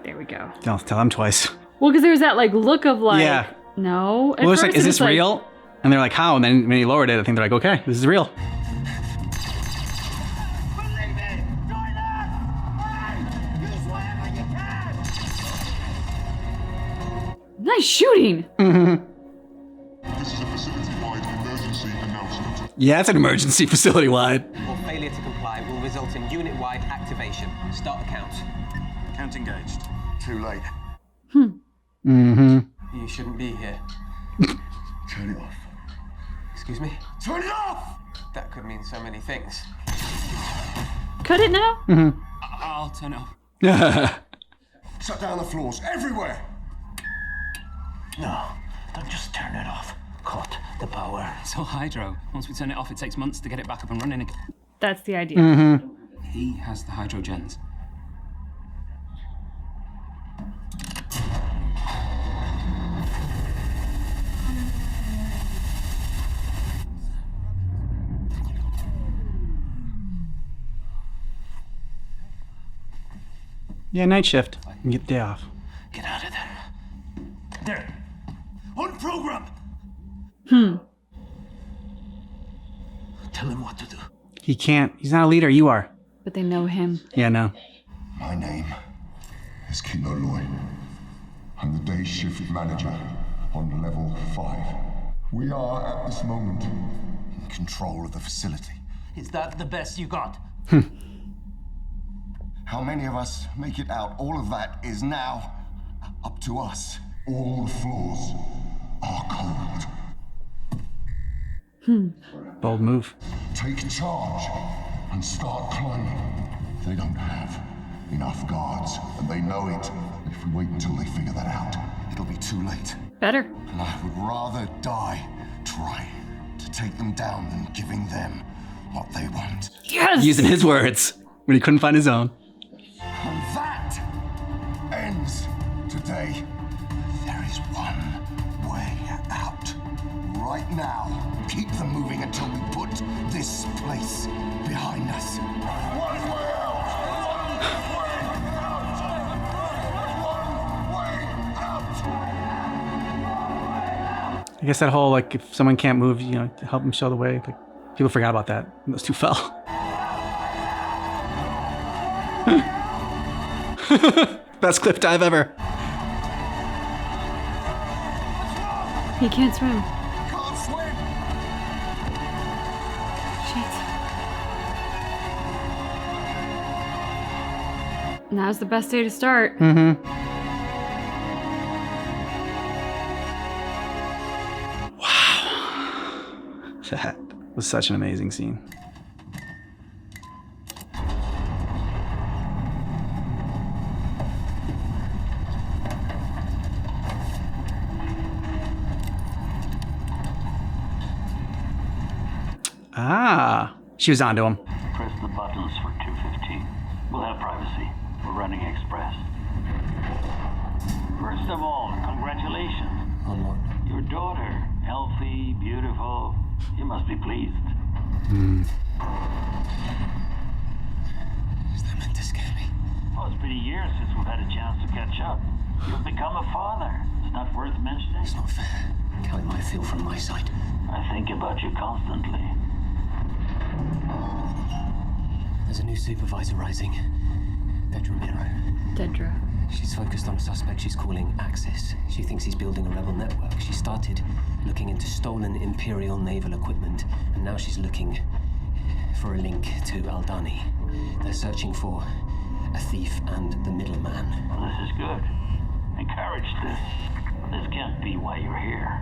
There we go. Don't tell them twice. Well, because there's that like look of like, Yeah. no. At Well, it's first like, is it this was real? And they're like, how? And then when he lowered it, I think they're like, okay, this is real. Nice shooting. This is a facility-wide emergency announcement. Yeah, it's an emergency facility-wide. Or failure to comply will result in unit-wide activation. Start the count. Count engaged. Too late. Mm-hmm. You shouldn't be here. Turn it off. Excuse me? Turn it off! That could mean so many things. Cut it now? Mm-hmm. I'll turn it off. Shut down the floors everywhere. No, don't just turn it off. Cut the power. So hydro. Once we turn it off, it takes months to get it back up and running again. That's the idea. Mm-hmm. He has the hydrogens. Yeah, night shift. You can get the day off. Get out of there. There. On program. Tell him what to do. He can't. He's not a leader. You are. But they know him. Yeah, no. My name is Kino Loy. I'm the day shift manager on level 5. We are, at this moment, in control of the facility. Is that the best you got? How many of us make it out? All of that is now up to us. All the floors are cold. Bold move. Take charge and start climbing. They don't have enough guards, and they know it. If we wait until they figure that out, it'll be too late. Better. And I would rather die trying to take them down than giving them what they want. Yes! Using his words when he couldn't find his own. And that ends today. There is one way out. Right now. Keep them moving until we put this place behind us. One way out! I guess that whole, like, if someone can't move, you know, to help them show the way. Like, people forgot about that. Those two fell. Best cliff dive ever. He can't swim. Can't swim! Shit. Now's the best day to start. Mm-hmm. Wow. That was such an amazing scene. Ah, she was onto him. Press the buttons for 215. We'll have privacy. We're running express. First of all, congratulations. On what? Your daughter, healthy, beautiful. You must be pleased. Is that meant to scare me? Well, it's been a year since we've had a chance to catch up. You've become a father. It's not worth mentioning. It's not fair. How it might feel from my side. I think about you constantly. There's a new supervisor rising. Dedra Miro. Dedra. She's focused on a suspect she's calling Axis. She thinks he's building a rebel network. She started looking into stolen Imperial naval equipment, and now she's looking for a link to Aldani. They're searching for a thief and the middleman. Well, this is good. Encourage this. This can't be why you're here.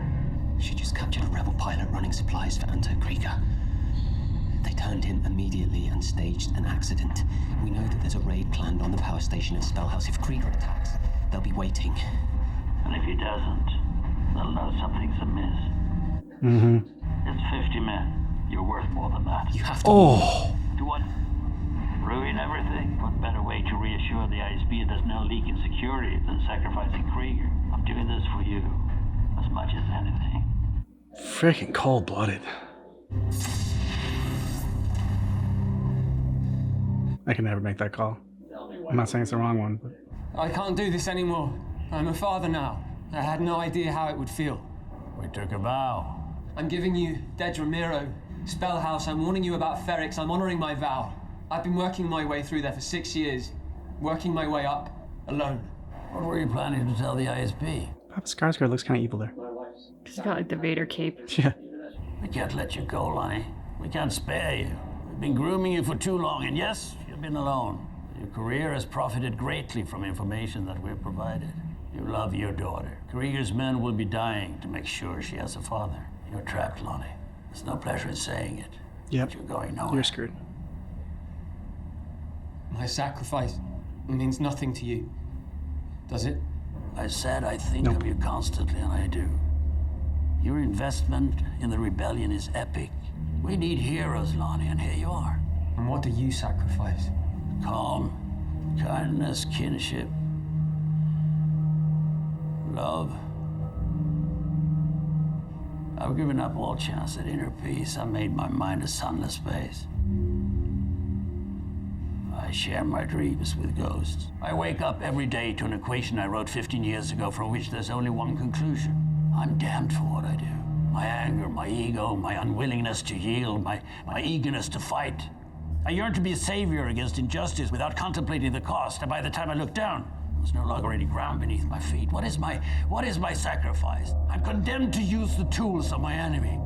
She just captured a rebel pilot running supplies for Anto Krieger. They turned him immediately and staged an accident. We know that there's a raid planned on the power station at Spellhouse. If Krieger attacks, they'll be waiting. And if he doesn't, they'll know something's amiss. Mm-hmm. It's 50 men. You're worth more than that. You have to... Oh! To what? Ruin everything? What better way to reassure the ISB there's no leak in security than sacrificing Krieger? I'm doing this for you, as much as anything. Freaking cold-blooded. I can never make that call. I'm not saying it's the wrong one, but... I can't do this anymore. I'm a father now. I had no idea how it would feel. We took a vow. I'm giving you Dedra Miro, Spellhouse. I'm warning you about Ferrix. I'm honoring my vow. I've been working my way through there for 6 years. Working my way up, alone. What were you planning to tell the ISB? Papa Skarsgård looks kind of evil there. He's got like the Vader cape. Yeah. We can't let you go, Lonnie. We can't spare you. We've been grooming you for too long, and yes, you've been alone. Your career has profited greatly from information that we've provided. You love your daughter. Krieger's men will be dying to make sure she has a father. You're trapped, Lonnie. There's no pleasure in saying it. Yep. But you're going nowhere. You're screwed. My sacrifice means nothing to you, does it? I said I think of you constantly, and I do. Your investment in the rebellion is epic. We need heroes, Lonnie, and here you are. And what do you sacrifice? Calm, kindness, kinship, love. I've given up all chance at inner peace. I made my mind a sunless space. I share my dreams with ghosts. I wake up every day to an equation I wrote 15 years ago from which there's only one conclusion. I'm damned for what I do. My anger, my ego, my unwillingness to yield, my eagerness to fight. I yearn to be a savior against injustice without contemplating the cost, and by the time I look down, there's no longer any ground beneath my feet. What is my sacrifice? I'm condemned to use the tools of my enemy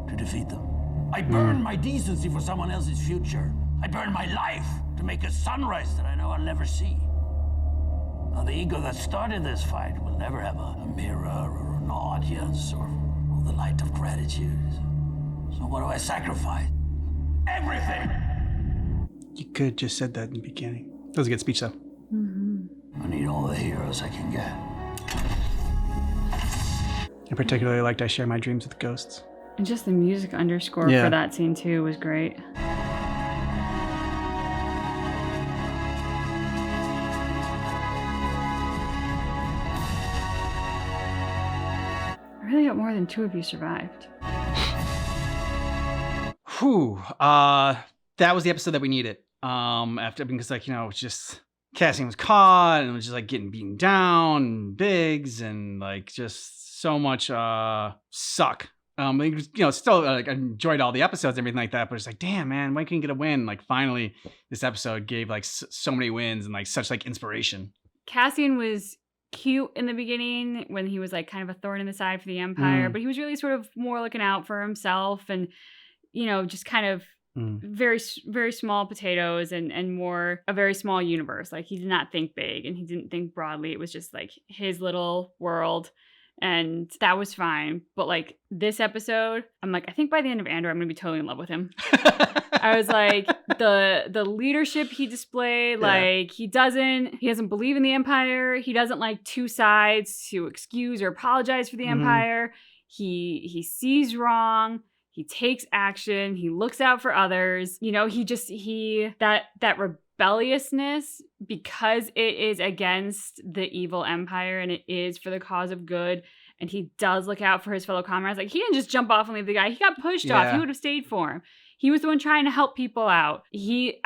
to defeat them. I burn my decency for someone else's future. I burn my life to make a sunrise that I know I'll never see. Now, the ego that started this fight will never have a mirror or an audience or the light of gratitude. So what do I sacrifice? Everything! You could just said that in the beginning. That was a good speech, though. Mm-hmm. I need all the heroes I can get. I particularly liked I Share My Dreams with Ghosts. And just the music underscore for that scene, too, was great. I really hope more than 2 of you survived. Whew. That was the episode that we needed. Because it's just Cassian was caught and was just like getting beaten down, and Biggs, and like just so much suck. Still I enjoyed all the episodes and everything like that, but it's like, damn, man, why couldn't you get a win? Like, finally, this episode gave like so many wins and like such like inspiration. Cassian was cute in the beginning when he was like kind of a thorn in the side for the Empire, but he was really sort of more looking out for himself and, just kind of very, very small potatoes and more a very small universe. Like, he did not think big and he didn't think broadly. It was just like his little world. And that was fine. But like this episode, I'm like, I think by the end of Andor, I'm going to be totally in love with him. I was like, the leadership he displayed, like he doesn't believe in the Empire. He doesn't like two sides to excuse or apologize for the Empire. He sees wrong. He takes action. He looks out for others. That rebelliousness, because it is against the evil Empire and it is for the cause of good, and he does look out for his fellow comrades. Like, he didn't just jump off and leave the guy. He got pushed off. He would have stayed for him. He was the one trying to help people out. He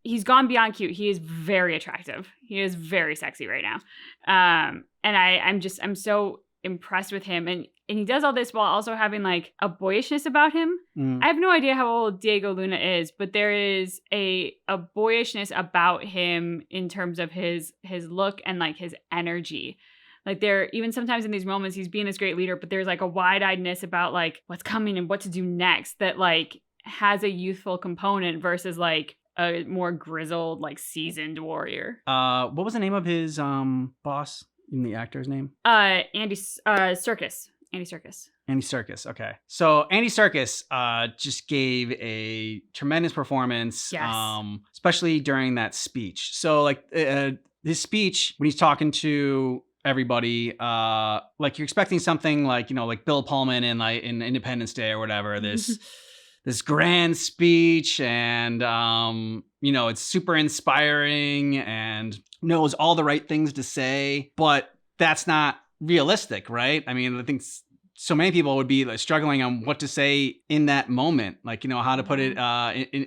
he's gone beyond cute. He is very attractive. He is very sexy right now. And I'm so impressed with him. And he does all this while also having like a boyishness about him. I have no idea how old Diego Luna is, but there is a boyishness about him in terms of his look and like his energy. Like there, even sometimes in these moments, he's being this great leader, but there's like a wide-eyedness about like what's coming and what to do next that like has a youthful component versus like a more grizzled, like seasoned warrior. What was the name of his boss? In the actor's name? Andy Serkis. Andy Serkis. Andy Serkis. Okay. So Andy Serkis just gave a tremendous performance, especially during that speech. So like his speech when he's talking to everybody, like you're expecting something like, like Bill Pullman in Independence Day or whatever, this grand speech, and it's super inspiring and knows all the right things to say, but that's not realistic, right? I mean, I think so many people would be like struggling on what to say in that moment, like, how to put it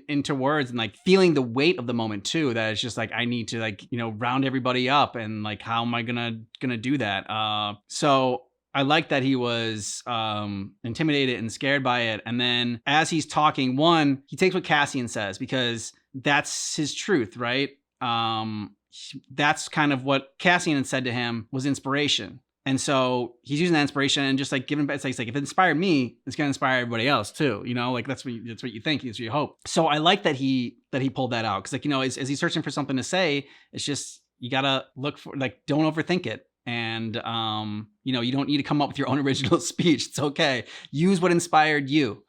into words, and like feeling the weight of the moment too, that it's just like, I need to like, round everybody up, and like, how am I gonna do that? So I like that he was intimidated and scared by it. And then as he's talking, he takes what Cassian says because that's his truth, right? That's kind of what Cassian had said to him was inspiration. And so he's using that inspiration and just like giving, it's like if it inspired me, it's going to inspire everybody else too. Like that's what you think, that's what you hope. So I like that he pulled that out. Cause like, as he's searching for something to say, it's just, you got to look for, like, don't overthink it. And, you don't need to come up with your own original speech. It's okay. Use what inspired you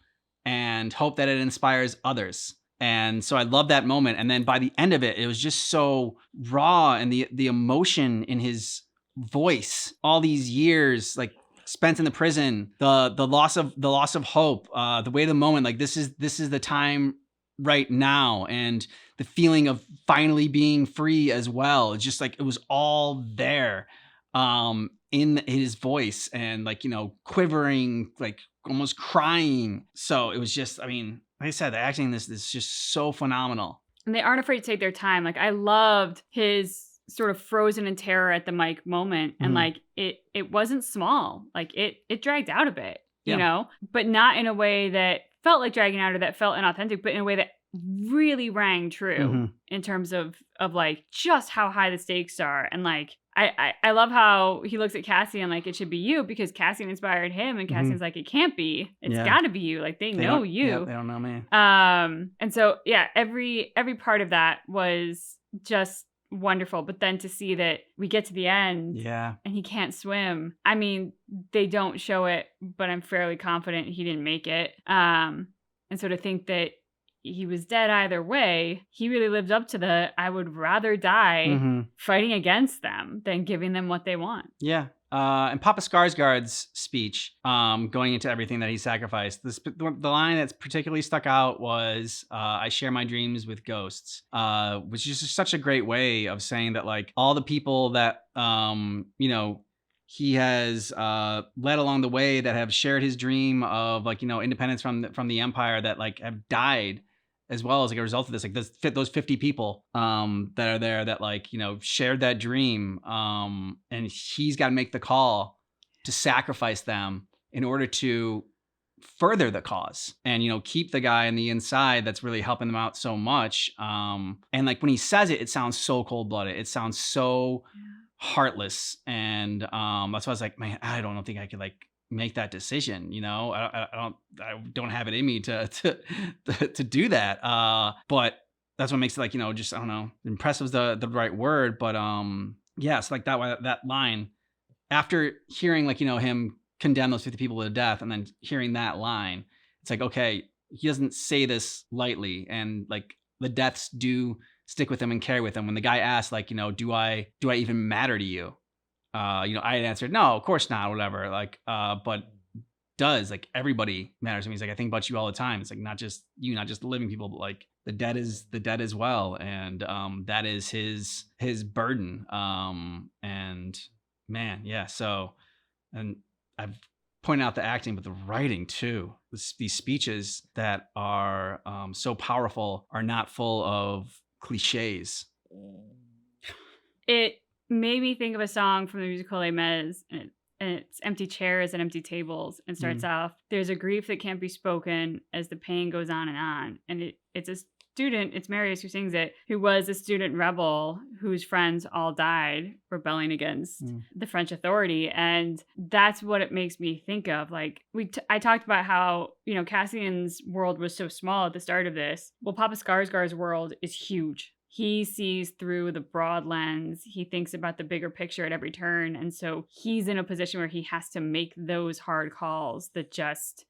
and hope that it inspires others. And so I love that moment. And then by the end of it, it was just so raw, and the emotion in his voice, all these years like spent in the prison, the loss of hope, the weight of the moment, like this is the time right now, and the feeling of finally being free as well. It's just like it was all there in his voice, and like, quivering, like almost crying. So it was just, I mean, like I said, the acting in this is just so phenomenal. And they aren't afraid to take their time. Like I loved his sort of frozen in terror at the mic moment. And like it wasn't small. Like it dragged out a bit, but not in a way that felt like dragging out or that felt inauthentic, but in a way that really rang true in terms of like just how high the stakes are. And like I love how he looks at Cassian like it should be you, because Cassian inspired him, and Cassian's like, it can't be. It's got to be you. Like they know you. Yeah, they don't know me. And so yeah, every part of that was just wonderful. But then to see that we get to the end, and he can't swim. I mean, they don't show it, but I'm fairly confident he didn't make it. And so to think that he was dead either way, he really lived up to I would rather die fighting against them than giving them what they want. Yeah. And Papa Skarsgård's speech, going into everything that he sacrificed, the line that's particularly stuck out was, I share my dreams with ghosts, which is just such a great way of saying that like all the people that, he has led along the way that have shared his dream of like, independence from the empire, that like have died as well as like a result of this, like those 50 people that are there that like, shared that dream. And he's got to make the call to sacrifice them in order to further the cause and, keep the guy on the inside that's really helping them out so much. And like when he says it, it sounds so cold-blooded. It sounds so heartless. And that's why I was like, man, I don't think I could like make that decision. I don't have it in me to do that. But that's what makes it like, just, I don't know, impressive is the right word. But so like that line, after hearing like, him condemn those 50 people to death, and then hearing that line, it's like, okay, he doesn't say this lightly, and like the deaths do stick with him and carry with him. When the guy asked like, do I even matter to you? I had answered, no, of course not, whatever. Like, but does like everybody matters to me. He's like, I think about you all the time. It's like, not just you, not just the living people, but like the dead as well. And that is his burden. And man, yeah. So, and I've pointed out the acting, but the writing too. These speeches that are so powerful are not full of cliches. It made me think of a song from the musical Les Mis, and it's empty chairs and empty tables, and starts off, there's a grief that can't be spoken as the pain goes on. And it's a student, it's Marius who sings it, who was a student rebel whose friends all died rebelling against the French authority. And that's what it makes me think of. Like, I talked about how, you know, Cassian's world was so small at the start of this. Well, Papa Skarsgård's world is huge. He sees through the broad lens. He thinks about the bigger picture at every turn. And so he's in a position where he has to make those hard calls that just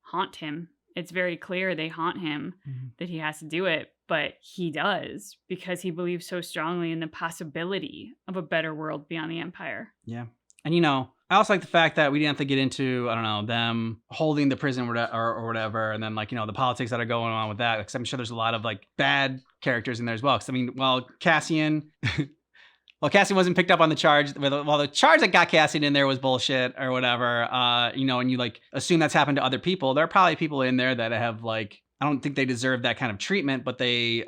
haunt him. It's very clear they haunt him, that he has to do it, but he does because he believes so strongly in the possibility of a better world beyond the Empire. Yeah. And, you know, I also like the fact that we didn't have to get into, I don't know, them holding the prison or whatever. And then, like, you know, the politics that are going on with that. Because I'm sure there's a lot of, like, bad characters in there as well. Because, I mean, while Cassian wasn't picked up on the charge, while the charge that got Cassian in there was bullshit or whatever, you know, and you, like, assume that's happened to other people, there are probably people in there that have, like, I don't think they deserve that kind of treatment, but they,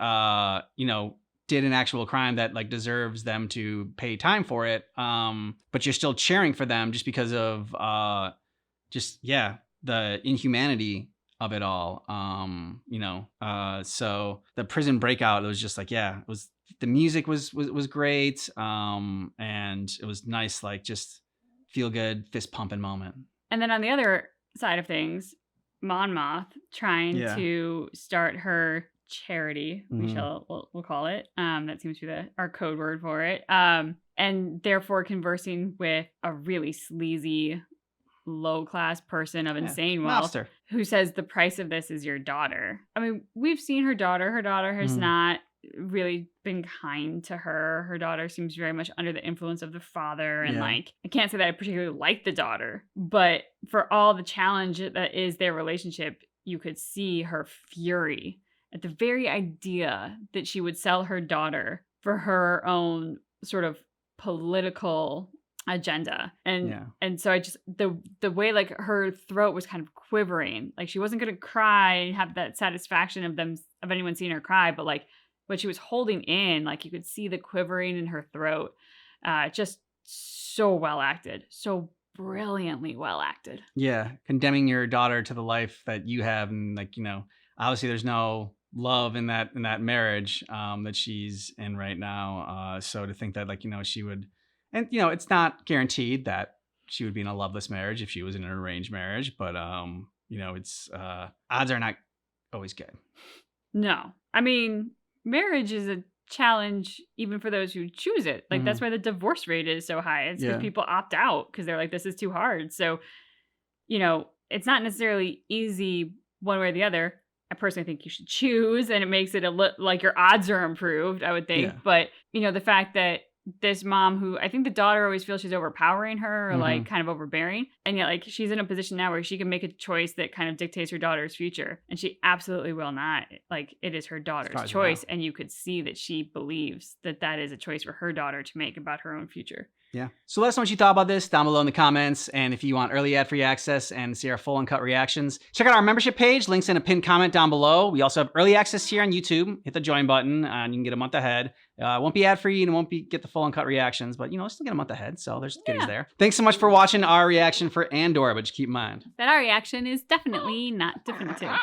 you know, did an actual crime that, like, deserves them to pay time for it. But you're still cheering for them just because of the inhumanity of it all. You know, so the prison breakout, it was just like, it was, the music was great. And it was nice, like, just feel good, fist pumping moment. And then on the other side of things, Mon Moth trying to start her charity, we'll call it. That seems to be our code word for it. And therefore conversing with a really sleazy, low-class person of insane wealth who says the price of this is your daughter. I mean, we've seen her daughter. Her daughter has not really been kind to her. Her daughter seems very much under the influence of the father. And like, I can't say that I particularly like the daughter, but for all the challenge that is their relationship, you could see her fury at the very idea that she would sell her daughter for her own sort of political agenda. And so I just, the way, like, her throat was kind of quivering, like she wasn't going to cry and have that satisfaction of anyone seeing her cry, but like what she was holding in, like you could see the quivering in her throat. Just so well acted, so brilliantly well acted. Yeah. Condemning your daughter to the life that you have. And, like, you know, obviously there's no love in that marriage that she's in right now. So to think that, like, you know, she would, and, you know, it's not guaranteed that she would be in a loveless marriage if she was in an arranged marriage, but you know, it's odds are not always good. No, I mean, marriage is a challenge even for those who choose it. Like, that's why the divorce rate is so high. It's because people opt out because they're like, this is too hard. So, you know, it's not necessarily easy one way or the other. I personally think you should choose, and it makes it like your odds are improved, I would think. But, you know, the fact that this mom, who I think the daughter always feels she's overpowering her or like kind of overbearing, and yet, like, she's in a position now where she can make a choice that kind of dictates her daughter's future, and she absolutely will not. Like, it is her daughter's choice, and you could see that she believes that that is a choice for her daughter to make about her own future. Yeah. So let us know what you thought about this down below in the comments. And if you want early ad-free access and see our full uncut reactions, check out our membership page. Links in a pinned comment down below. We also have early access here on YouTube. Hit the join button and you can get a month ahead. It won't be ad-free and it won't get the full uncut reactions, but, you know, still get a month ahead. So there's goodies there. Thanks so much for watching our reaction for Andor, but just keep in mind that our reaction is definitely not definitive.